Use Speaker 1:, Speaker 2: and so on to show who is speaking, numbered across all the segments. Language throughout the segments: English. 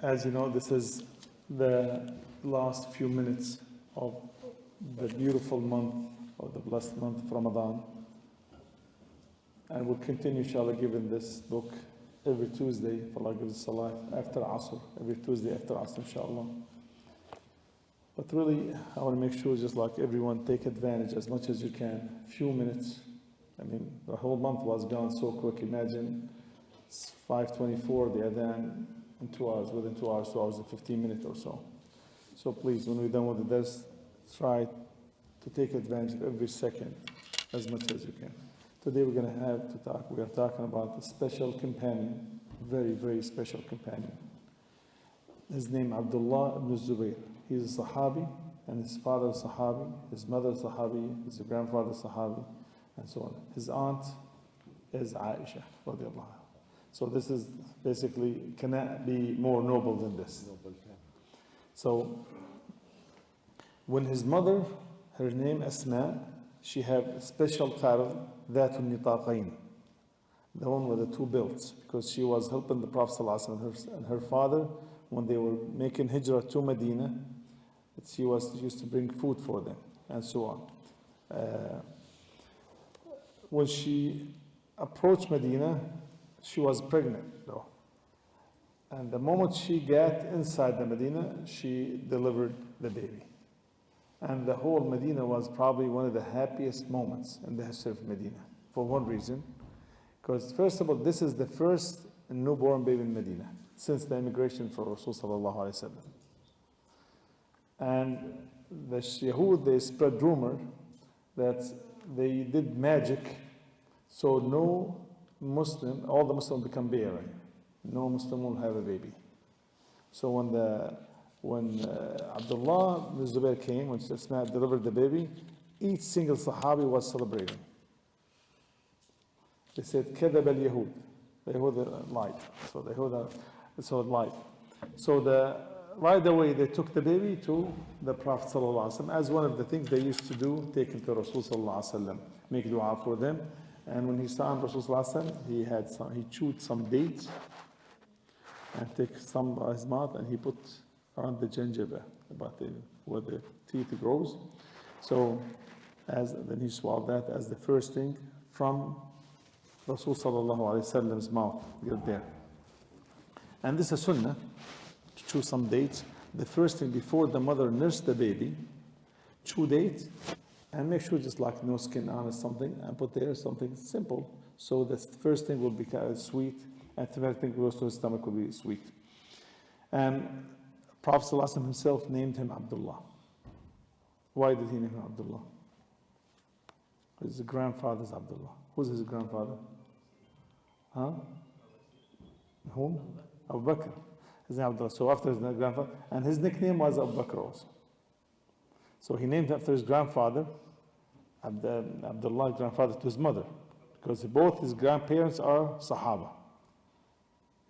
Speaker 1: As you know, this is the last few minutes of the beautiful month, or the blessed month of Ramadan. And we'll continue, inshallah, giving this book every Tuesday, if Allah gives us a life, after Asr, every Tuesday after Asr, inshallah. But really, I want to make sure, just like everyone, take advantage as much as you can. Few minutes. I mean, the whole month was gone so quick. Imagine it's 5:24, the adhan in 2 hours, within 2 hours, 2 hours and 15 minutes or so. So please, when we're done with this, try to take advantage of every second as much as you can. Today we are talking about a special companion, very, very special companion. His name Abdullah ibn Zubayr. He's a Sahabi, and his father is Sahabi, his mother is Sahabi, his grandfather is Sahabi, and so on. His aunt is Aisha, radiallahu anha. So this is basically, cannot be more noble than this. So when his mother, her name Asma, she had a special title, Dhatul Nitaqain, the one with the two belts, because she was helping the Prophet ﷺ and her father when they were making hijrah to Medina. She used to bring food for them, and so on. When she approached Medina, she was pregnant, though. And the moment she got inside the Medina, she delivered the baby. And the whole Medina was probably one of the happiest moments in the history of Medina, for one reason. Because first of all, this is the first newborn baby in Medina since the immigration for Rasul sallallahu alaihi wasallam. And the Yahud, they spread rumor that they did magic, so no Muslim, all the Muslims become barren. No Muslim will have a baby. So when Abdullah ibn Zubayr came, when Asma delivered the baby, each single Sahabi was celebrating. They said, كذب اليهود. The Yahud lied. So the Yahud lied. So right away they took the baby to the Prophet ﷺ as one of the things they used to do, take him to Rasul ﷺ, make dua for them. And when he saw Rasul ﷺ, he chewed some dates and take some by his mouth, and he put around the gingiva, where the teeth grows. So then he swallowed that as the first thing from Rasul sallallahu alaihi wasallam's mouth. Get there. And this is sunnah, to chew some dates. The first thing before the mother nursed the baby, chew dates, and make sure just like no skin on or something, and put there something simple. So the first thing will be kind of sweet, and the second thing goes to his stomach will be sweet. And Prophet ﷺ himself named him Abdullah. Why did he name him Abdullah? His grandfather is Abdullah. Who's his grandfather? Huh? Whom? Abu Bakr. His name Abdullah. So after his grandfather, and his nickname was Abu Bakr also. So he named after his grandfather, Abdullah, grandfather to his mother, because both his grandparents are Sahabah.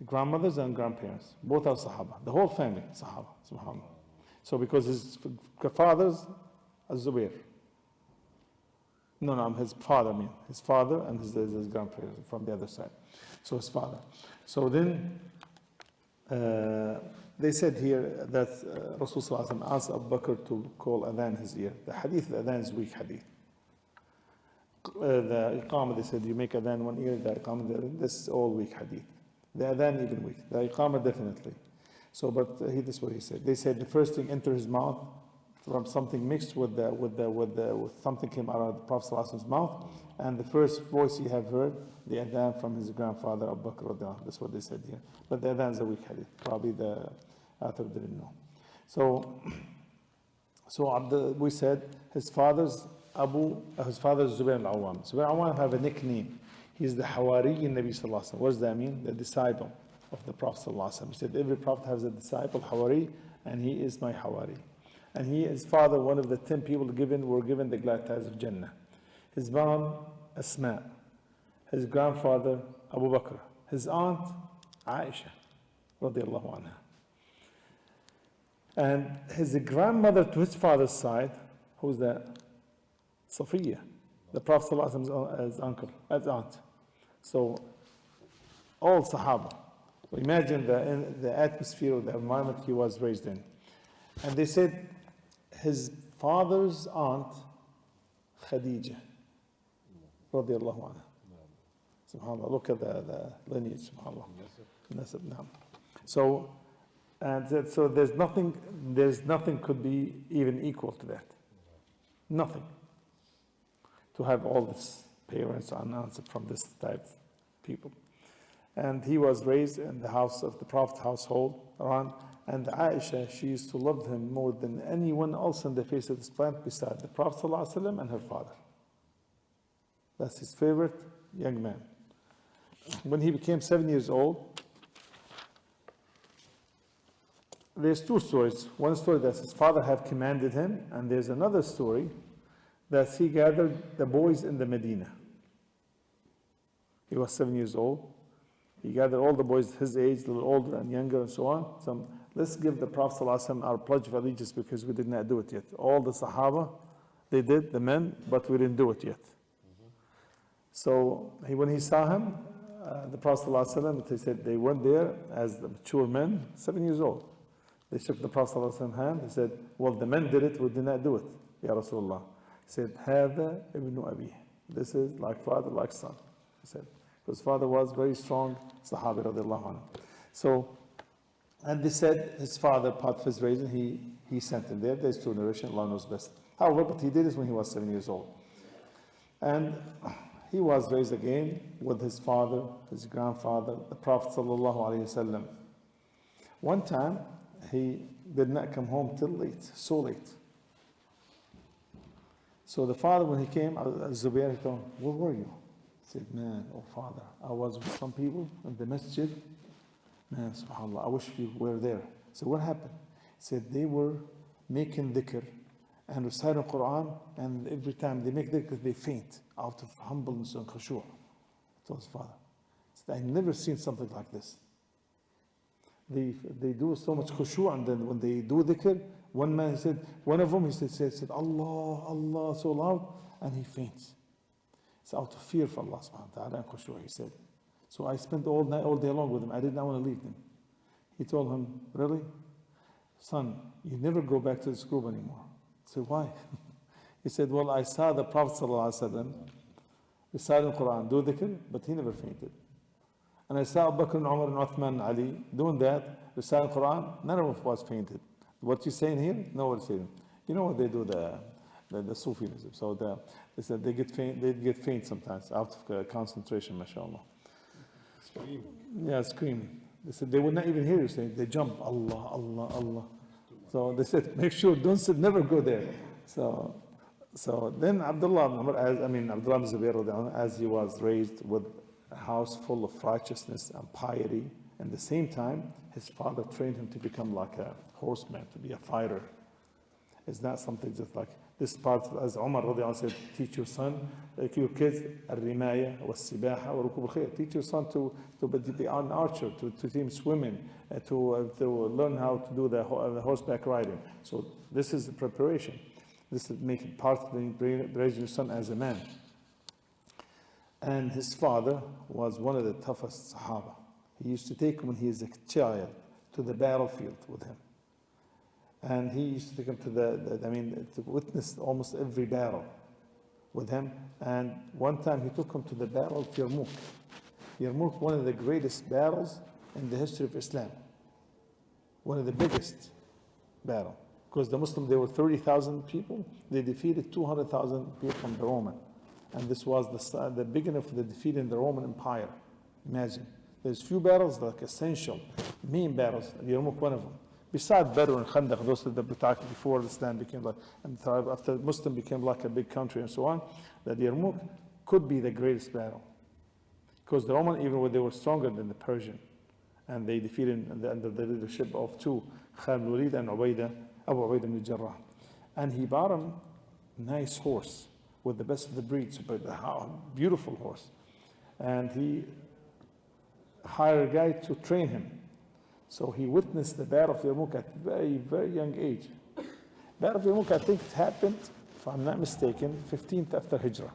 Speaker 1: Grandmothers and grandparents, both are Sahaba. The whole family, Sahaba, subhanAllah. So because his father's Zubayr. No, his father, his father and his grandparents from the other side. So his father. So then, they said here that Rasul sallallahu alaihi wasallam asked Abu Bakr to call adhan his ear. The hadith, the adhan is weak hadith. The iqamah, they said you make adhan one ear, the iqamah, this is all weak hadith. The adhan even weak. The iqamah definitely. So, but this is what he said. They said the first thing enter his mouth from something mixed with something came out of the Prophet ﷺ's mouth, and the first voice he have heard, the adhan from his grandfather Abu Bakr radiallahu anhu. That's what they said here. But the adhan is a weak hadith. Probably the author didn't know. So we said his father's Zubayr al-Awwam. Zubayr al-Awwam have a nickname. He's the Hawari in Nabi sallallahu alaihi wasallam. What does that mean? The disciple of the Prophet sallallahu alaihi wasallam. He said every prophet has a disciple, Hawari, and he is my Hawari. And his father, one of the 10 people were given the glad tidings of Jannah. His mom, Asma. His grandfather, Abu Bakr. His aunt, Aisha, radiallahu anha. And his grandmother to his father's side, who's that? Safiya, the Prophet ﷺ's uncle, as aunt. So all Sahaba. So imagine the atmosphere or the environment he was raised in. And they said his father's aunt, Khadija, radiallahu anha. SubhanAllah, look at the lineage, SubhanAllah. Nasab, naam. So, so there's nothing could be even equal to that. Nothing. To have all these parents unanswered from this type of people. And he was raised in the house of the Prophet household around, and Aisha, she used to love him more than anyone else on the face of this planet beside the Prophet ﷺ and her father. That's his favorite young man. When he became 7 years old, there's two stories. One story that his father had commanded him, and there's another story that he gathered the boys in the Medina. He was 7 years old. He gathered all the boys his age, a little older and younger and so on. So let's give the Prophet ﷺ our pledge of allegiance because we did not do it yet. All the Sahabah, they did, the men, but we didn't do it yet. So when he saw him, the Prophet ﷺ, they said they went there as the mature men, 7 years old. They shook the Prophet ﷺ's hand. They said, well, the men did it, we did not do it. Ya Rasulullah. He said, هذا ابن أبيه. This is like father, like son. He said, his father was very strong, Sahabi radiallahu anhu. So, and they said his father, part of his raising, he sent him there. There's two narrations, Allah knows best. However, but he did this when he was 7 years old. And he was raised again with his father, his grandfather, the Prophet sallallahu alaihi wasallam. One time, he did not come home till late, so late. So the father, when he came, Zubayr, he told him, where were you? He said, man, oh father, I was with some people in the masjid. Man, subhanAllah, I wish you were there. So what happened? He said, they were making dhikr and reciting Quran, and every time they make dhikr, they faint out of humbleness and khushu'. I told his father, he said, I've never seen something like this. They do so much khushu', and then when they do dhikr, one man, he said, one of them, he said, Allah, Allah, so loud, and he faints. It's out of fear for Allah subhanahu wa ta'ala and khushu', he said. So I spent all night, all day long with him. I did not want to leave him. He told him, really? Son, you never go back to this group anymore. I said, why? He said, well, I saw the Prophet sallallahu alaihi wasallam reciting Quran, do dhikr, but he never fainted. And I saw Abu Bakr and Umar and Uthman and Ali doing that, reciting Quran, none of them was fainted. What you saying here? No one's saying. You know what they do, the Sufism. So they said they get faint sometimes out of concentration, mashallah.
Speaker 2: Scream.
Speaker 1: Yeah, screaming. They said they would not even hear you saying, they jump, Allah, Allah, Allah. So they said, make sure, don't sit, never go there. So then Abdullah ibn Zubayr, as he was raised with a house full of righteousness and piety, at the same time, his father trained him to become like a horseman, to be a fighter. It's not something just like this part, as Umar radiallahu anhu said, teach your son, like your kids, al-rimaya, wa-sibaha, wa rukub al-khayr. Teach your son to be an archer, to team swimming, to learn how to do the horseback riding. So this is the preparation. This is making part of raising your son as a man. And his father was one of the toughest Sahabah. He used to take him when he was a child to the battlefield with him. And he used to take him to witness almost every battle with him. And one time he took him to the battle of Yarmouk. Yarmouk, one of the greatest battles in the history of Islam. One of the biggest battle. Because the Muslims, there were 30,000 people. They defeated 200,000 people from the Roman. And this was the beginning of the defeat in the Roman Empire. Imagine. There's few battles, like essential, main battles, Yarmouk one of them. Besides Badr and Khandaq, those that were talking before Islam became like, and after Muslim became like a big country and so on, that Yarmouk could be the greatest battle. Because the Roman, even when they were stronger than the Persian, and they defeated under the leadership of two, Khalid al-Walid and Abu Ubaidah ibn Jarrah. And he bought him a nice horse with the best of the breeds, but a beautiful horse. And he hired a guy to train him. So he witnessed the Battle of Yarmouk at a very, very young age. Battle of Yarmouk, I think it happened, if I'm not mistaken, 15th after Hijrah.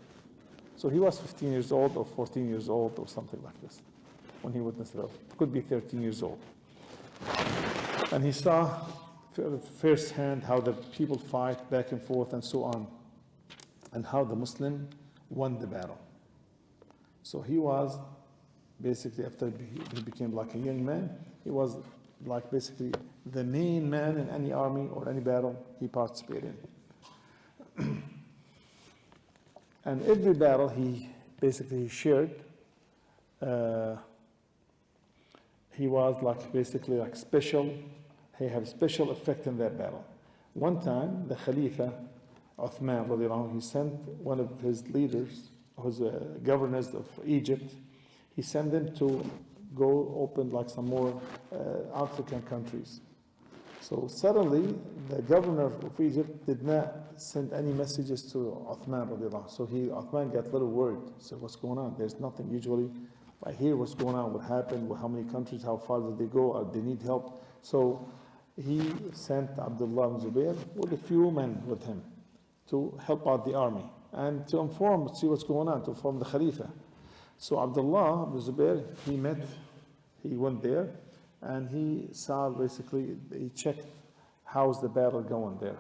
Speaker 1: So he was 15 years old or 14 years old or something like this. when he witnessed it. He could be 13 years old. And he saw firsthand how the people fight back and forth and so on, and how the Muslim won the battle. So he was basically, after he became like a young man, he was like basically the main man in any army or any battle he participated in. And every battle he basically shared, he was like basically like special, he had a special effect in that battle. One time, the Khalifa, Uthman radiallahu anhu, he sent one of his leaders, who's governors of Egypt, he sent them to go open like some more African countries. So suddenly, the governor of Egypt did not send any messages to Uthman radiallahu anhu. So Uthman got a little worried. So what's going on? There's nothing. Usually, I hear what's going on, what happened, how many countries, how far did they go, or they need help. So he sent Abdullah and Zubayr with a few men with him to help out the army and to inform, see what's going on, to inform the Khalifa. So Abdullah ibn Zubayr, he went there, and he saw basically, he checked how's the battle going there.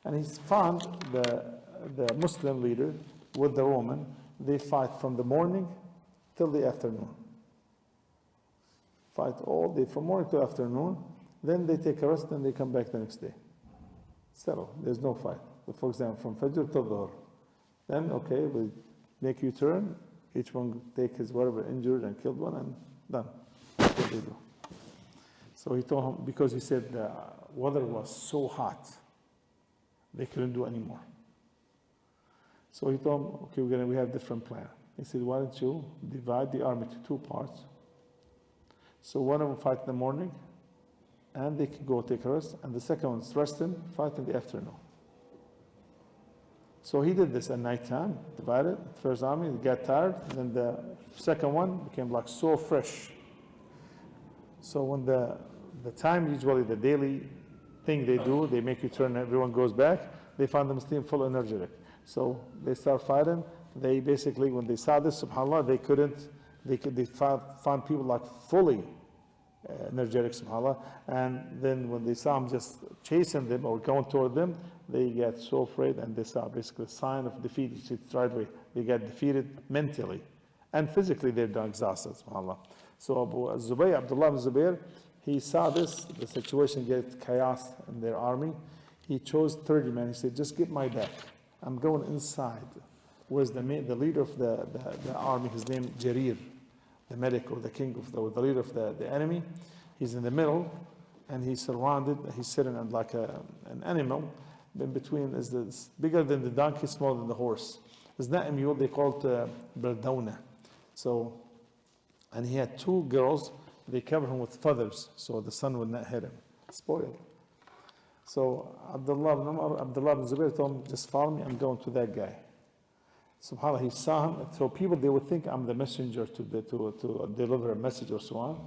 Speaker 1: And he found the Muslim leader with the Roman, they fight from the morning till the afternoon. Fight all day, from morning to afternoon, then they take a rest, and they come back the next day. Settle, there's no fight. For example, from Fajr till Dhuhr. Then, okay, we make you turn, each one take his whatever injured and killed one, and done. That's what they do. So he told him, because he said the weather was so hot, they couldn't do any more. So he told him, okay, we have different plan. He said, why don't you divide the army to two parts? So one of them fight in the morning, and they can go take a rest, and the second one's resting, fight in the afternoon. So he did this at night time, divided. First army, they got tired, and then the second one became like so fresh. So when the time, usually the daily thing they do, they make you turn, everyone goes back, they find the Muslim full energetic. So they start fighting. They basically, when they saw this, subhanAllah, they found people like fully energetic, subhanAllah. And then when they saw him just chasing them or going toward them, they get so afraid, and they saw basically a sign of defeat. You see it right away. They get defeated mentally. And physically, they're done exhausted, subhanAllah. So Abdullah ibn Zubayr, he saw this, the situation get chaos in their army. He chose 30 men. He said, just get my back. I'm going inside. Where's the leader of the army? His name Jarir, the medic or the king of the leader of the enemy. He's in the middle, and he's surrounded. He's sitting on like an animal. In between is this bigger than the donkey, smaller than the horse. It's not a mule. They call it Berdona. So, and he had two girls. They covered him with feathers, so the sun would not hit him. Spoiled. So Abdullah ibn Zubayr told him, just follow me. I'm going to that guy. SubhanAllah, he saw him. So people, they would think I'm the messenger to deliver a message or so on.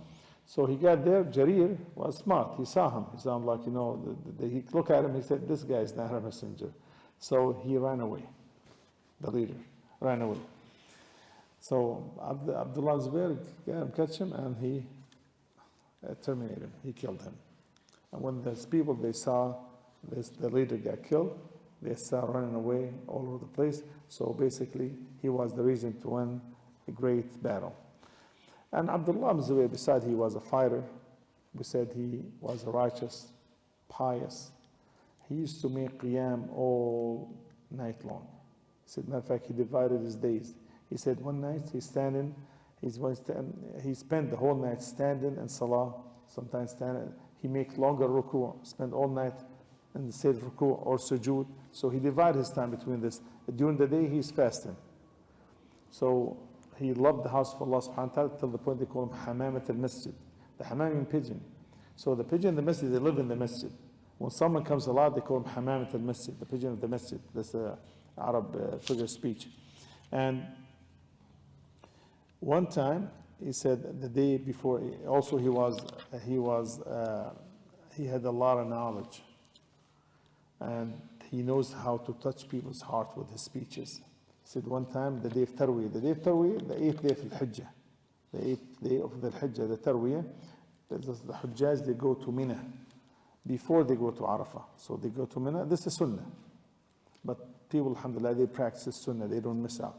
Speaker 1: So he got there. Jarir was smart. He saw him. He saw him like, he looked at him. He said, this guy is not a messenger. So he ran away. The leader ran away. So Abdullah Zubayr got him, catch him, and he terminated him. He killed him. And when those people, they saw the leader got killed, they started running away all over the place. So basically, he was the reason to win a great battle. And Abdullah ibn Zubayr, besides he was a fighter, we said he was righteous, pious. He used to make qiyam all night long. He said, matter of fact, he divided his days. He said one night he spent the whole night standing in salah, sometimes standing. He makes longer ruku', spend all night in the state of ruku' or sujood. So he divided his time between this. During the day, he's fasting. So he loved the house of Allah subhanahu wa ta'ala till the point they call him hamamat al-masjid. The hamam in pigeon. So the pigeon in the masjid, they live in the masjid. When someone comes alive, they call him hamamat al-masjid, the pigeon of the masjid. That's the Arab figure of speech. And one time, he said the day before, also he had a lot of knowledge. And he knows how to touch people's heart with his speeches. He said one time, the day of Tarwiyah, the 8th day of Al-Hijjah. the 8th day of the Hajj, the Tarwiyah, the Hujjaj, they go to Mina before they go to Arafah. So they go to Mina, this is Sunnah. But people, alhamdulillah, they practice Sunnah, they don't miss out.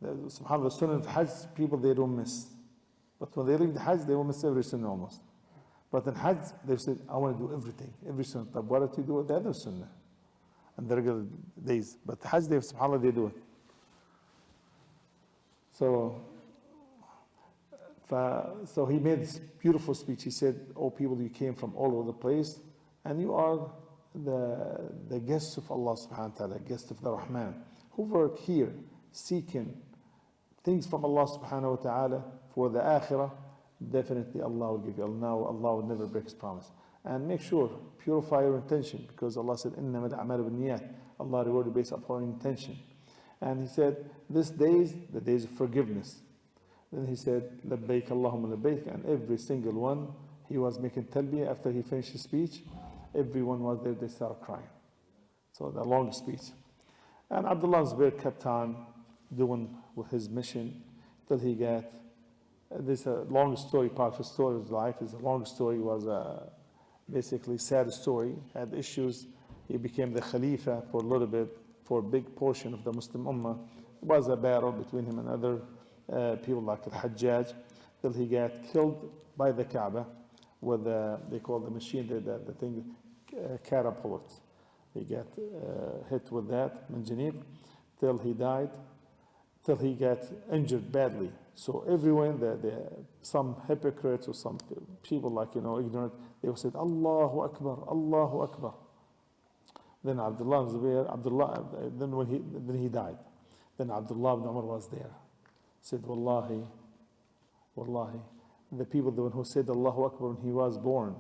Speaker 1: SubhanAllah, the Sunnah of Hajj, people, they don't miss. But when they leave the Hajj, they will miss every Sunnah almost. But in Hajj, they said, I want to do everything, every Sunnah. But what do you do with the other Sunnah? And the regular days. But the Hajj, they, SubhanAllah, they do it. So he made this beautiful speech. He said, oh people, you came from all over the place, and you are the guests of Allah subhanahu wa ta'ala, guests of the Rahman, who work here seeking things from Allah subhanahu wa ta'ala for the akhirah. Definitely Allah will give you. Now Allah will never break his promise. And make sure, purify your intention, because Allah said, إِنَّمَا الْأَعْمَالُ بِالنِّيَّاتِ. Allah rewarded based upon intention. And he said, this days, the days of forgiveness. Then he said, لَبَّيْكَ اللَّهُمَّ لَبَّيْكَ. And every single one, he was making talbiyah after he finished his speech. Everyone was there, they started crying. So the long speech. And Abdullah and Zubayr kept on doing with his mission till he got, this is a long story, part of his story of his life is a long story, was a basically sad story, had issues. He became the Khalifa for a little bit, for a big portion of the Muslim Ummah. It was a battle between him and other people like Al-Hajjaj, till he got killed by the Kaaba with they call the machine, the thing, catapult. He got hit with that, manjaneer, till he died, till he got injured badly. So everyone, some hypocrites or some people like, ignorant, they would say, Allahu Akbar, Allahu Akbar. Then Abdullah ibn Zubayr, then he died. Then Abdullah ibn Umar was there. Said, Wallahi, the people who said Allahu Akbar when he was born,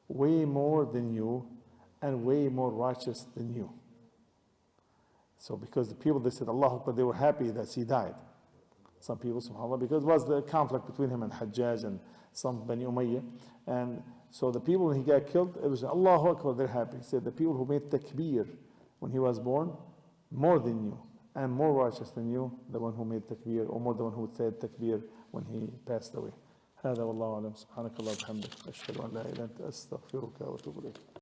Speaker 1: way more than you and way more righteous than you. So because the people, they said Allahu Akbar, they were happy that he died. Some people, subhanAllah, because it was the conflict between him and Hajjaj and some Bani Umayyah. And so the people, when he got killed, it was Allahu Akbar, they're happy. He said the people who made takbir when he was born, more than you and more righteous than you, the one who made takbir, or more the one who said takbir when he passed away. هذا والله أعلم. سبحانك اللهم وبحمدك أشهد أن لا إله إلا أنت أستغفرك وأتوب إليك.